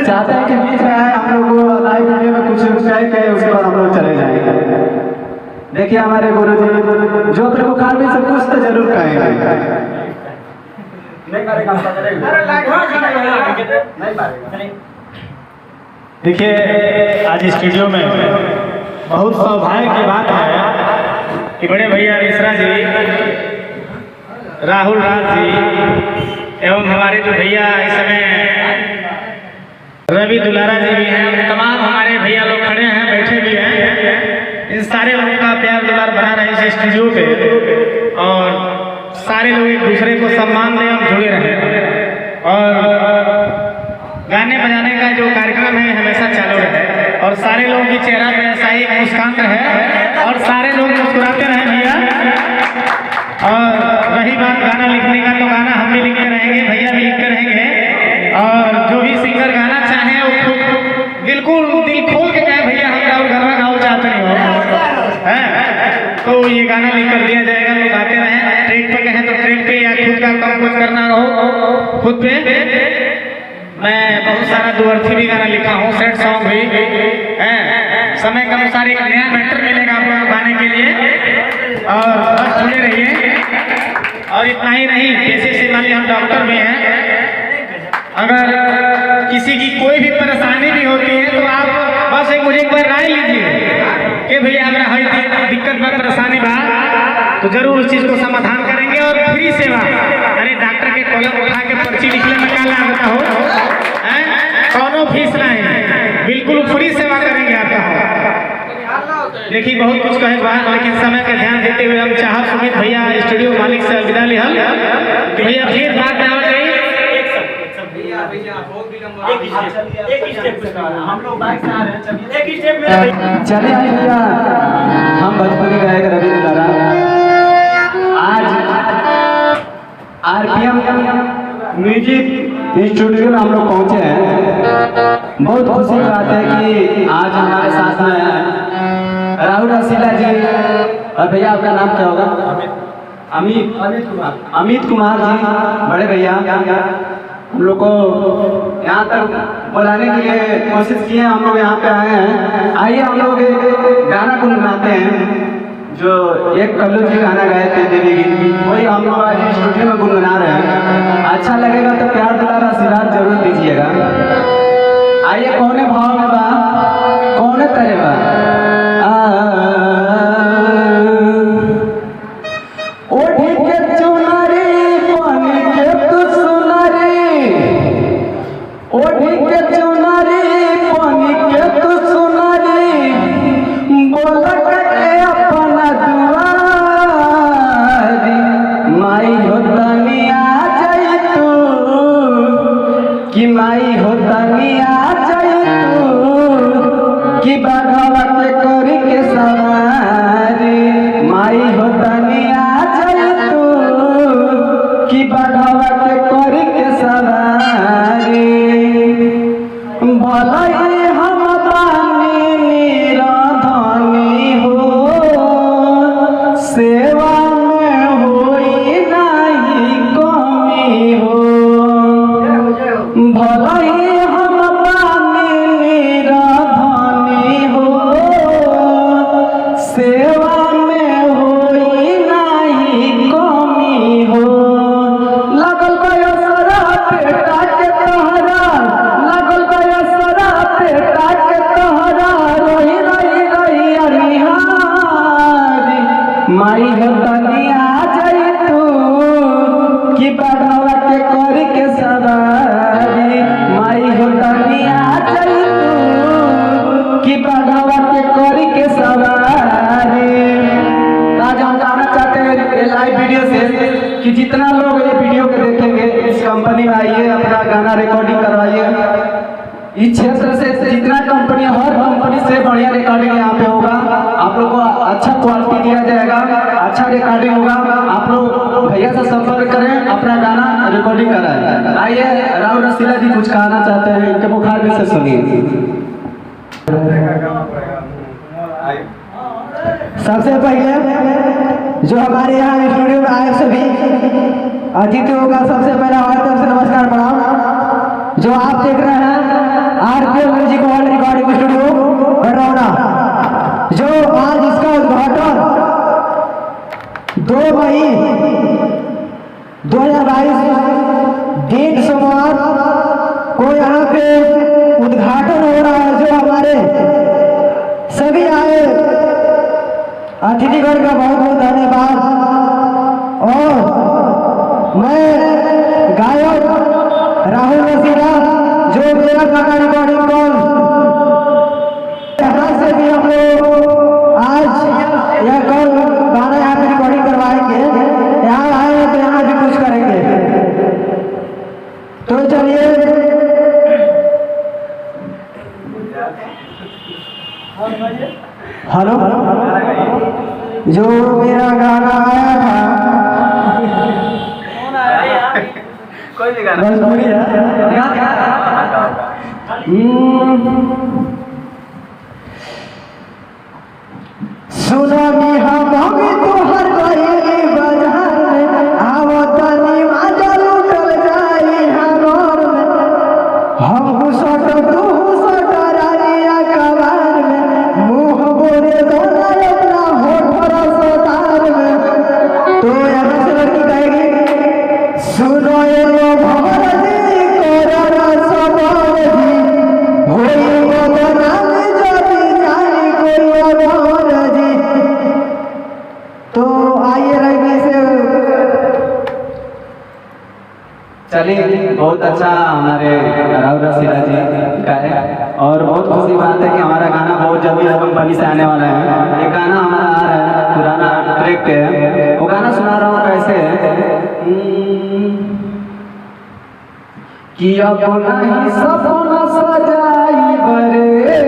चाहते हैं कि बीच में आए हम लोग को लाइव वीडियो में कुछ कह के उसके बाद हम लोग चले जाएंगे। देखिए हमारे गुरु जी जो अपने मुखारबिन से कुछ तो जरूर कहेंगे। देखिए आज स्टूडियो में बहुत सौभाग्य की बात है कि बड़े भैया मिश्रा जी, राहुल राज जी एवं हमारे जो भैया इस समय रवि दुलारा जी भी हैं, तमाम हमारे भैया लोग खड़े हैं, बैठे भी हैं। इन सारे लोगों का प्यार दुलार बना रहे इस स्टूडियो पे और सारे लोग एक दूसरे को सम्मान दें और जुड़े रहें और गाने बजाने का जो कार्यक्रम है हमेशा चालू रहे और सारे लोगों की चेहरा पे ऐसा ही मुस्कान रहे और सारे लोग मुस्कुराते रहे भैया। और रही बात गाना लिखने का, तो गाना हम भी लिखते रहेंगे, भैया भी लिखते रहेंगे और जो भी सिंगर गाना चाहे वो बिल्कुल दिल खोल के कहे भैया हम और गरबा गाओ चाहते नहीं हो है, तो ये गाना लिख कर दिया जाएगा। लोग गाते रहें, ट्रेन पे कहें तो ट्रेन पे या खुद का कंपोज करना हो खुद पे। मैं बहुत सारा दुअर्थी भी गाना लिखा हूँ, सेट सॉन्ग भी है। समय के अनुसार एक नया मैटर मिलेगा आप लोगों को गाने के लिए और बस जुड़े रहिए। और इतना ही नहीं, पेशे से मान लीजिए हम डॉक्टर भी हैं, अगर किसी की कोई भी परेशानी भी होती है तो आप बस मुझे एक बार राय लीजिए कि भैया हमारा हर दिक्कत में परेशानी बा, तो जरूर उस चीज़ को समाधान करेंगे। और फ्री सेवा, अरे डॉक्टर के कॉलम उठा के पर्ची लिखने में क्या लागत हो, कौनो फीस नहीं, बिल्कुल फ्री सेवा करेंगे आपका। देखिए बहुत कुछ कहे बात, लेकिन समय का ध्यान देते हुए हम चाहत सुमित भैया स्टूडियो मालिक से विदा ले हम कि भैया फिर बात में आ गई। चलिए भैया हम बचपन गायक रवि दुलारा आज RPM म्यूजिक स्टूडियो में हम लोग पहुंचे हैं। बहुत खुशी की बात है कि आज हमारे साथ में राहुल रसीला जी और भैया आपका नाम क्या होगा? अमित कुमार जी, बड़े भैया हम लोग को यहाँ तक बुलाने के लिए कोशिश किए, हम लोग यहाँ पे आए हैं। आइए हम लोग गाना गुनगुनाते हैं जो एक कल्लू जी गाना गाए थे देवी गीत, वही हम लोग आज स्टूडियो में गुनगुना रहे हैं। अच्छा लगेगा तो प्यार दुलारा आशीर्वाद जरूर दीजिएगा। आइए कौने भाव में बा, कौने करे बा, कि माई होता निया कि बाघवा के करी के सवारी, माई होता निया कि बाघवा के करी के सवारी। भले हम बानी निराधनी हो, सेवा में होई नहीं कमी हो। भले हम बानी निराधनी हो, सेवा में होई नहीं कमी हो। लगल बयसरा बेटा के तहरा, लगल बयसरा बेटा के तहरा, रोही रही रही अनिहारी। माई हतनिया जाई तू कि बाघवा के करी के सवारी, माई हतनिया जाई तू कि बाघवा के करी के सवारी। आज हम कहना चाहते हैं लाइव वीडियो से कि जितना लोग ये वीडियो को देखेंगे इस कंपनी में आइए, अपना गाना रिकॉर्डिंग करवाइए। इस क्षेत्र से जितना कंपनी, हर कंपनी से बढ़िया रिकॉर्डिंग यहाँ पे होगा। आप लोग को अच्छा क्वालिटी दिया जाएगा, अच्छा रिकॉर्डिंग होगा। आप लोग भैया से संपर्क करें, अपना गाना रिकॉर्डिंग कराएं। आइए राहुल रसीला जी कुछ कहना चाहते हैं, इनके मुखारबिन से सुनिए। सबसे पहले जो हमारे यहाँ स्टूडियो में आए सभी अतिथियों का सबसे पहले हमारी तरफ से नमस्कार प्रणाम। जो आप देख रहे हैं मई 2022 दिन सोमवार को यहाँ पे उद्घाटन हो रहा है। जो हमारे सभी आए अतिथिगण का बहुत बहुत धन्यवाद। और मैं गायक राहुल रसीदा, जो मेरा गाना रिकॉर्डिंग कॉल यहाँ से भी हम लोग आज या कल गाना यहाँ पे रिकॉर्डिंग करवाएंगे। यहाँ आए हैं तो यहाँ भी कुछ करेंगे। तो चलिए हेलो, जो मेरा गाना आया था कोई भी गाना भोजपुरी है। सुनो मी हम तोहर गई बाजार में, आवतनी माजा लुटल जाई हमर में। हम हुसट तू हुसट रानिया कबार में, मुंह बोले दोना अपना होठ रसदार में। तो यहाँ से लड़की कहेगी सुनो एगो भगवती कोरोना सवाल जी, होई बदनाम जदी जानी कोई अमर जी। तो आइए रवि से। चलिए, बहुत अच्छा हमारे राहुल रसीदा जी का है और बहुत खुशी बात है कि हमारा गाना बहुत जल्दी इस कंपनी से आने वाला है। ये गाना हमारा आ रहा है, पुराना ट्रैक पे है। वो गाना सुना रहा हूँ कैसे कि अपना ही सपना सजाई बरे,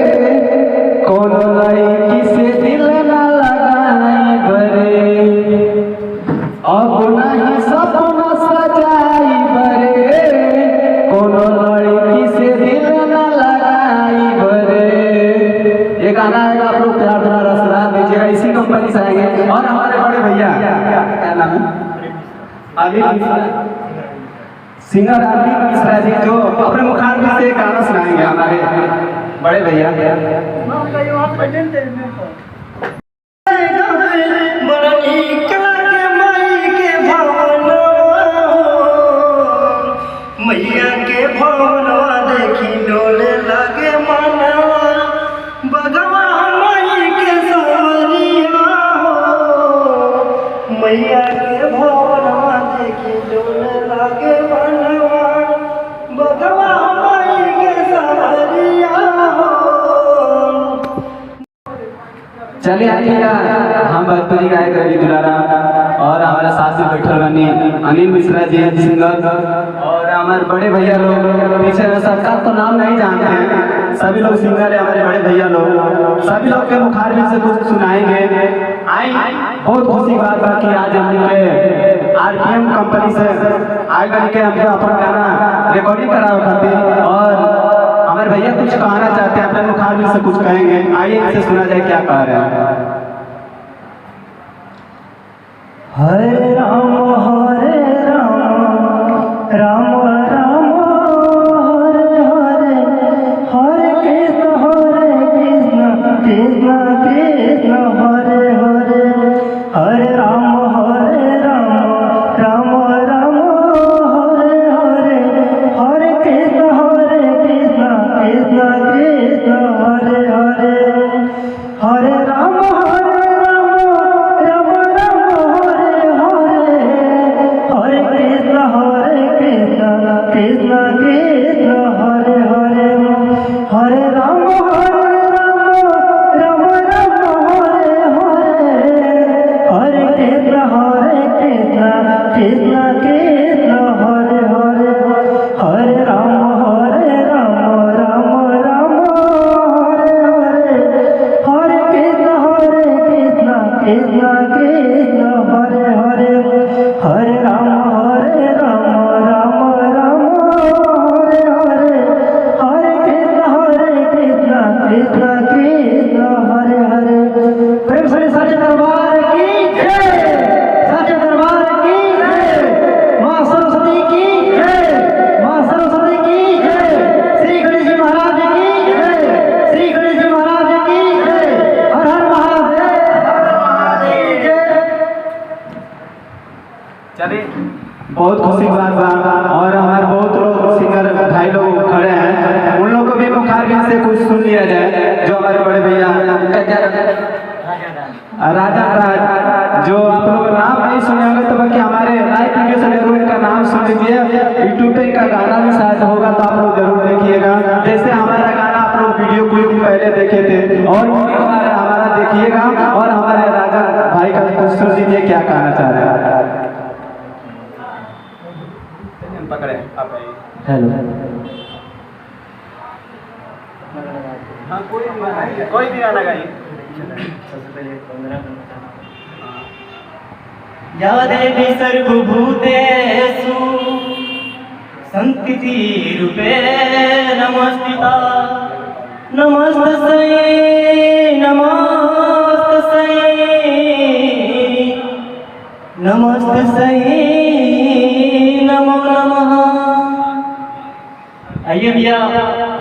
कोनो लड़की से दिल ना लगाई बरे। अपना ही सपना सजाई बरे, कोनो लड़की से दिल ना लगाई बरे। ये गाना आएगा, आप लोग प्यार दुलार आशीर्वाद दीजिएगा। इसी कंपनी से आएंगे। और हमारे बड़े भैया, क्या नाम है, आदित्य सिंगर आदित्य मिश्रा जी, जो अपने मुखाग्नि से गाना सुनाएंगे हमारे बड़े भैया। मैया के भवनवा देखी डोले लागे मनवा, बगवा मई के सवरिया हो। मैया के भवनवा देखी डोले लागे मनवा, बगवा मई के सवरिया हो। चलिए आइएगा, हम भोजपुरी गायक रवि दुलारा और हमारे साथ में बैठल बनी अनिल मिश्रा जी सिंगर, और हमारे बड़े भैया लोग पीछे में। सबका तो नाम नहीं जानते हैं, सभी लोग सिंगर है हमारे बड़े भैया लोग। सभी लोग के मुखाग्नि से कुछ सुनाएंगे। आई बहुत खुशी बात है कि आज हम के आरपीएम कंपनी से आए करके हमको अपना गाना रिकॉर्डिंग कराओ करते, और हमारे भैया कुछ कहना चाहते हैं, अपने मुखाग्नि से कुछ कहेंगे। आइए इनसे सुना जाए क्या कह रहे हैं। हरे राम राम राम हरे हरे, हरे कृष्ण कृष्ण कृष्ण हरे हरे। हरे राम राम राम हरे हरे, हरे कृष्ण कृष्ण कृष्ण हरे हरे। हरे राम राम राम हरे हरे, बहुत खुशी की बात बा। और हमारे बहुत लोग सिंगर भाई लोग खड़े हैं, उन लोगों को भी मुखारबिन से कुछ सुन लिया जाए। जो हमारे बड़े भैया राजा राज, जो आप लोग नाम नहीं सुने होंगे तो बाकी हमारे लाइव वीडियो से जरूर इनका नाम सुन लीजिए। यूट्यूब पे इनका गाना भी शायद होगा तो आप लोग जरूर देखिएगा। जैसे हमारा गाना आप लोग वीडियो कुछ दिन पहले देखे थे, और हमारा देखिएगा और हमारे राजा भाई का कुछ सुन लीजिए क्या कहना चाह रहे हैं। पकड़े आप हेलो हाँ, कोई भी गाना गाइए। या देवी सर्वभूतेषु संस्थितिरूपे नमस्तिता नमस्तस्यै नमस्तस्यै नमस्तस्यै नमो नमः। आइए भैया,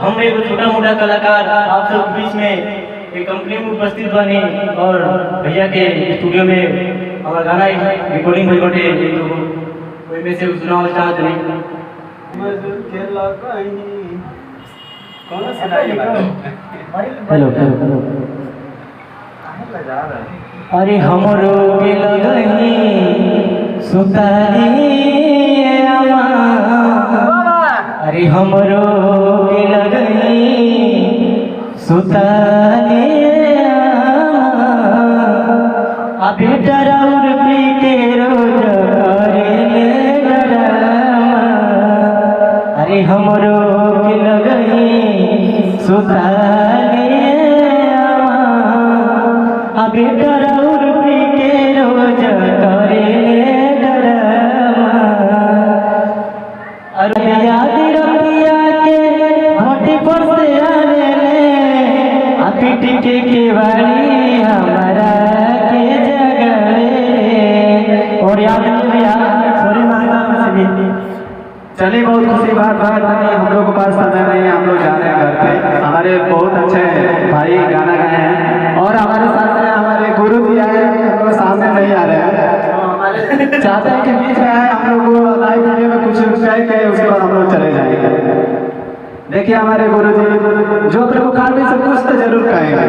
हम एक छोटा मोटा कलाकार आप सब बीच में एक कंपनी में उपस्थित बने और भैया के स्टूडियो में हमारा गाना रिकॉर्डिंग भइल बाटे। तो ओइ में से सुनाओ चाहत नहीं। कौन सुनाइए? हेलो हेलो अरे हमरो के लगही सुतारी आमा, अरे हमरो के लगही सुतारी आमा, आ बेटा राउर पी के रोज करेले डरामा, अरे हमरो के लगही सुतारी आमा, आ बेटा राउर पी के रोज करेले डरामा। अरे याद रखिया के भट्टी पर से आवेले, आ पीटी के केवाड़ी हमारा के जगावेले। और याद नहीं भैया, सॉरी मांगता से भी। चलिए, बहुत खुशी बात नहीं, हम लोग के पास समय नहीं है, हम लोग जा रहे हैं घर पे। हमारे बहुत अच्छे भाई गाना गाए हैं और हमारे साथ में हमारे गुरु जी आए हैं, हम लोग सामने नहीं आ रहे हैं। तो हमारे चाहते हैं कि बीच में आए, हम लोग को लाइव वीडियो में कुछ कह के उसके बाद हम लोग चले जाएंगे। देखिए हमारे गुरु जी जो अपने मुखार में से कुछ तो जरूर कहेंगे।